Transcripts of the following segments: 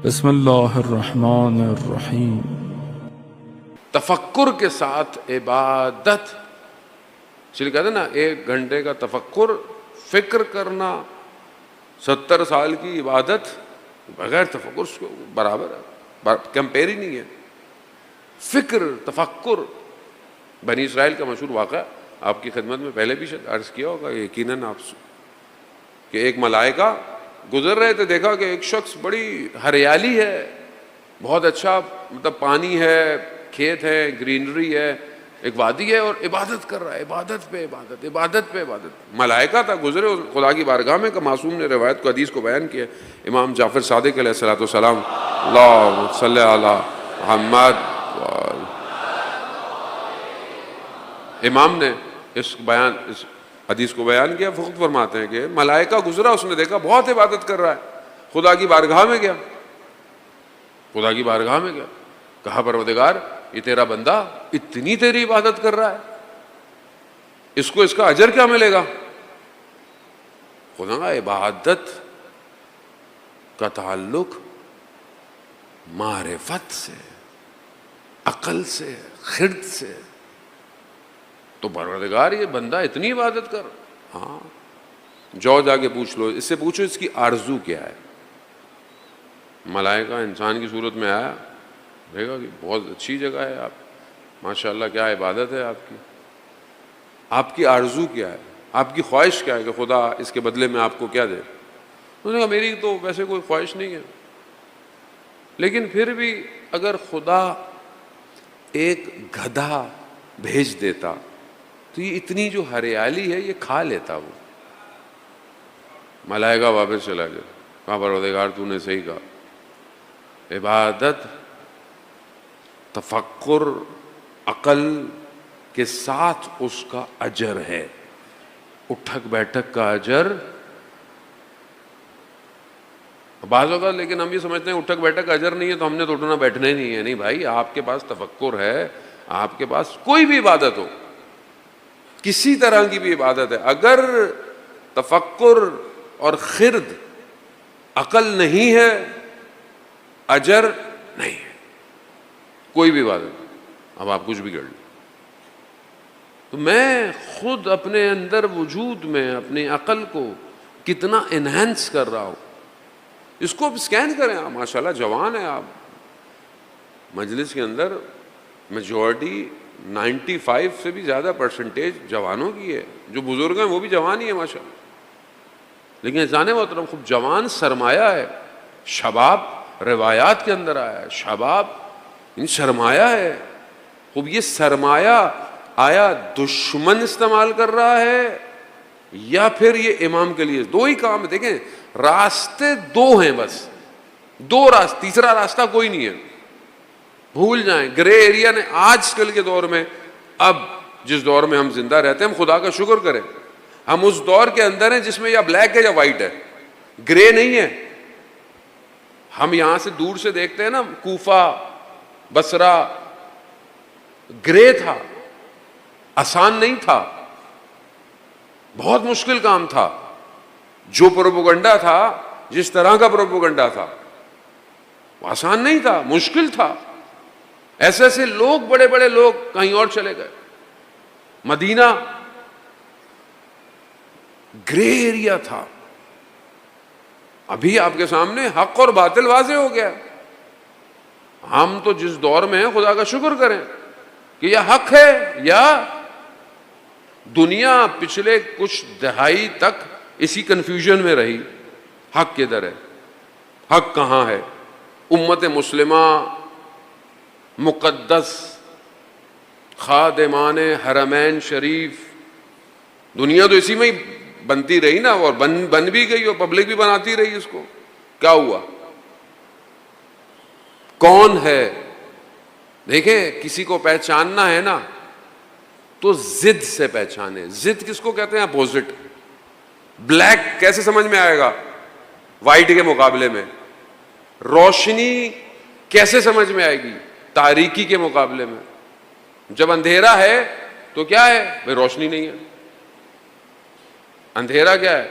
بسم اللہ الرحمن الرحیم۔ تفکر کے ساتھ عبادت، اس لیے کہتے ہیں نا 1 گھنٹے کا تفکر، فکر کرنا 70 سال کی عبادت بغیر تفکر کے برابر ہے، کمپیر ہی نہیں ہے۔ فکر، تفکر، بنی اسرائیل کا مشہور واقعہ آپ کی خدمت میں پہلے بھی عرض کیا ہوگا یقیناً آپ سے، کہ ایک ملائکہ گزر رہے تھے، دیکھا کہ ایک شخص، بڑی ہریالی ہے، بہت اچھا مطلب پانی ہے، کھیت ہے، گرینری ہے، ایک وادی ہے، اور عبادت کر رہا ہے، عبادت پہ عبادت، عبادت پہ عبادت۔ ملائکہ تھا گزرے خدا کی بارگاہ میں، کہ معصوم نے روایت کو، حدیث کو بیان کیا، امام جعفر صادق علیہ الصلوۃ والسلام، اللہم صلی علی محمد۔ امام نے اس حدیث کو بیان کیا، فقط فرماتے ہیں کہ ملائکہ گزرا، اس نے دیکھا بہت عبادت کر رہا ہے، خدا کی بارگاہ میں گیا، خدا کی بارگاہ میں گیا، کہا پروردگار یہ تیرا بندہ اتنی تیری عبادت کر رہا ہے، اس کو اس کا اجر کیا ملے گا؟ خدا عبادت کا تعلق معرفت سے، عقل سے، خرد سے، تو پروردگار یہ بندہ اتنی عبادت کر، ہاں جاؤ جا کے پوچھ لو، اس سے پوچھو اس کی آرزو کیا ہے۔ ملائکہ انسان کی صورت میں آیا، دیکھا کہ بہت اچھی جگہ ہے، آپ ماشاءاللہ کیا عبادت ہے آپ کی آرزو کیا ہے، آپ کی خواہش کیا ہے کہ خدا اس کے بدلے میں آپ کو کیا دے؟ انہوں نے کہا میری تو ویسے کوئی خواہش نہیں ہے، لیکن پھر بھی اگر خدا ایک گدھا بھیج دیتا تو یہ اتنی جو ہریالی ہے یہ کھا لیتا وہ۔ ملائکہ واپس چلا گیا، کہا پروردگار تو نے صحیح کہا، عبادت، تفکر، عقل کے ساتھ اس کا اجر ہے، اٹھک بیٹھک کا اجر۔ بعض اوقات لیکن ہم یہ سمجھتے ہیں اٹھک بیٹھک کا اجر نہیں ہے تو ہم نے تو اٹھنا بیٹھنا ہی نہیں ہے۔ نہیں بھائی، آپ کے پاس تفکر ہے، آپ کے پاس کوئی بھی عبادت ہو، کسی طرح کی بھی عبادت ہے، اگر تفکر اور خرد، عقل نہیں ہے، اجر نہیں ہے، کوئی بھی عبادت، اب آپ کچھ بھی کر لیں۔ تو میں خود اپنے اندر وجود میں اپنی عقل کو کتنا انہینس کر رہا ہوں، اس کو سکین کریں۔ آپ ماشاءاللہ جوان ہیں، آپ مجلس کے اندر میجورٹی 95 سے بھی زیادہ پرسنٹیج جوانوں کی ہے، جو بزرگ ہیں وہ بھی جوان ہی ہیں ماشاءاللہ، لیکن انسان محترم خوب جوان سرمایہ ہے، شباب روایات کے اندر آیا ہے، شباب سرمایہ ہے۔ خوب یہ سرمایہ آیا دشمن استعمال کر رہا ہے یا پھر یہ امام کے لیے؟ دو ہی کام دیکھیں، راستے دو ہیں، بس دو راستے، تیسرا راستہ کوئی نہیں ہے، بھول جائیں۔ گرے ایریا نے آج کل کے دور میں، اب جس دور میں ہم زندہ رہتے ہیں، ہم خدا کا شکر کریں، ہم اس دور کے اندر ہیں جس میں یا بلیک ہے یا وائٹ ہے، گرے نہیں ہے۔ ہم یہاں سے دور سے دیکھتے ہیں نا، کوفہ، بصرہ، گرے تھا، آسان نہیں تھا، بہت مشکل کام تھا، جو پروپیگنڈا تھا، جس طرح کا پروپیگنڈا تھا، وہ آسان نہیں تھا، مشکل تھا۔ ایسے ایسے لوگ، بڑے بڑے لوگ کہیں اور چلے گئے۔ مدینہ گرے ایریا تھا، ابھی آپ کے سامنے حق اور باطل واضح ہو گیا۔ ہم تو جس دور میں ہیں خدا کا شکر کریں کہ یہ حق ہے، یا دنیا پچھلے کچھ دہائی تک اسی کنفیوژن میں رہی، حق کدھر ہے، حق کہاں ہے؟ امت مسلمہ، مقدس خادمان حرمین شریف، دنیا تو اسی میں ہی بنتی رہی نا، اور بن بھی گئی اور پبلک بھی بناتی رہی اس کو۔ کیا ہوا؟ کون ہے؟ دیکھیں، کسی کو پہچاننا ہے نا تو ضد سے پہچانے۔ ضد کس کو کہتے ہیں؟ اپوزٹ۔ بلیک کیسے سمجھ میں آئے گا وائٹ کے مقابلے میں؟ روشنی کیسے سمجھ میں آئے گی تاریکی کے مقابلے میں؟ جب اندھیرا ہے تو کیا ہے بھئی؟ روشنی نہیں ہے۔ اندھیرا کیا ہے؟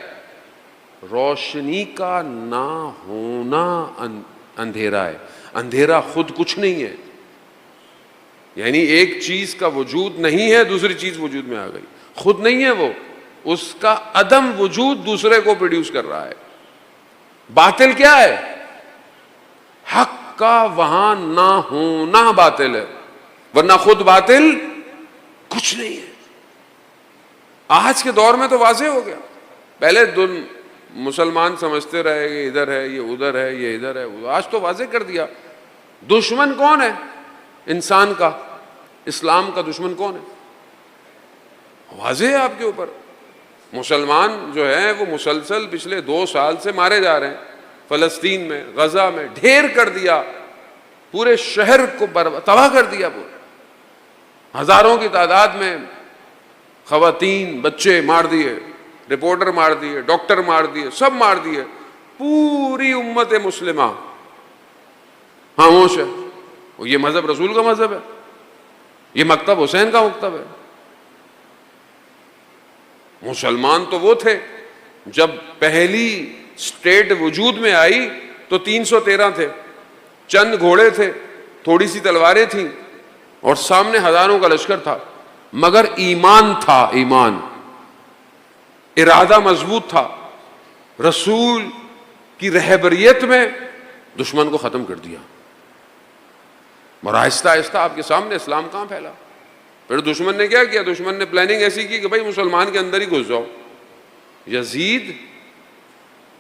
روشنی کا نہ ہونا اندھیرا ہے. اندھیرا خود کچھ نہیں ہے، یعنی ایک چیز کا وجود نہیں ہے دوسری چیز وجود میں آ گئی، خود نہیں ہے وہ، اس کا عدم وجود دوسرے کو پروڈیوس کر رہا ہے. باطل کیا ہے؟ حق کا وہاں نہ ہونا باطل ہے، ورنہ خود باطل کچھ نہیں ہے. آج کے دور میں تو واضح ہو گیا. پہلے مسلمان سمجھتے رہے یہ ادھر ہے یہ ادھر ہے یہ ادھر ہے، آج تو واضح کر دیا. دشمن کون ہے انسان کا؟ اسلام کا دشمن کون ہے؟ واضح ہے آپ کے اوپر. مسلمان جو ہیں وہ مسلسل پچھلے 2 سال سے مارے جا رہے ہیں. فلسطین میں، غزہ میں ڈھیر کر دیا، پورے شہر کو تباہ کر دیا. ہزاروں کی تعداد میں خواتین بچے مار دیے، رپورٹر مار دیے، ڈاکٹر مار دیے، سب مار دیے. پوری امت مسلمہ خاموش ہے. یہ مذہب رسول کا مذہب ہے، یہ مکتب حسین کا مکتب ہے. مسلمان تو وہ تھے جب پہلی سٹیٹ وجود میں آئی تو 313 تھے، چند گھوڑے تھے، تھوڑی سی تلواریں تھیں اور سامنے ہزاروں کا لشکر تھا، مگر ایمان تھا، ایمان، ارادہ مضبوط تھا. رسول کی رہبریت میں دشمن کو ختم کر دیا. اور آہستہ آہستہ آپ کے سامنے اسلام کہاں پھیلا. پھر دشمن نے کیا کیا؟ دشمن نے پلاننگ ایسی کی کہ بھائی مسلمان کے اندر ہی گھس جاؤ. یزید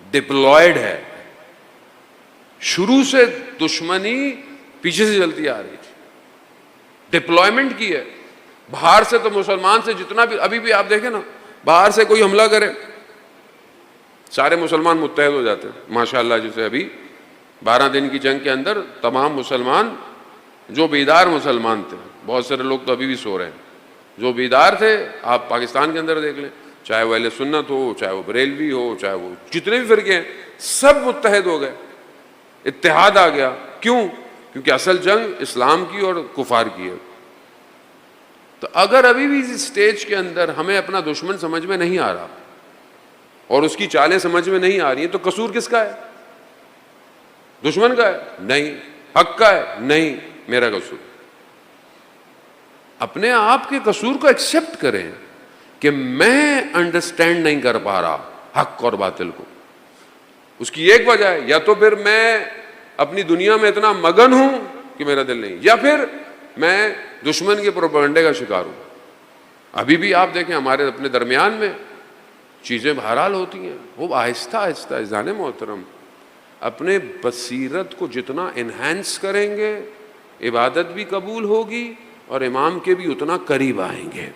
ڈپلائیڈ ہے، شروع سے دشمنی پیچھے سے چلتی آ رہی تھی، ڈپلائمنٹ کی ہے. باہر سے تو مسلمان سے جتنا بھی، ابھی بھی آپ دیکھیں نا، باہر سے کوئی حملہ کرے سارے مسلمان متحد ہو جاتے ہیں ماشاءاللہ. جیسے ابھی 12 دن کی جنگ کے اندر تمام مسلمان جو بیدار مسلمان تھے، بہت سارے لوگ تو ابھی بھی سو رہے ہیں، جو بیدار تھے آپ پاکستان کے اندر دیکھ لیں، چاہے وہ اہل سنت ہو، چاہے وہ بریلوی ہو، چاہے وہ جتنے بھی فرقے ہیں، سب متحد ہو گئے، اتحاد آ گیا. کیوں؟ کیونکہ اصل جنگ اسلام کی اور کفار کی ہے. تو اگر ابھی بھی اس سٹیج کے اندر ہمیں اپنا دشمن سمجھ میں نہیں آ رہا اور اس کی چالیں سمجھ میں نہیں آ رہی ہیں، تو قصور کس کا ہے؟ دشمن کا ہے؟ نہیں. حق کا ہے؟ نہیں، میرا قصور. اپنے آپ کے قصور کو ایکسیپٹ کریں کہ میں انڈرسٹینڈ نہیں کر پا رہا حق اور باطل کو. اس کی ایک وجہ ہے، یا تو پھر میں اپنی دنیا میں اتنا مگن ہوں کہ میرا دل نہیں، یا پھر میں دشمن کے پروپیگنڈے کا شکار ہوں. ابھی بھی آپ دیکھیں ہمارے اپنے درمیان میں چیزیں بہرحال ہوتی ہیں. وہ آہستہ آہستہ اذان محترم اپنے بصیرت کو جتنا انہینس کریں گے، عبادت بھی قبول ہوگی اور امام کے بھی اتنا قریب آئیں گے.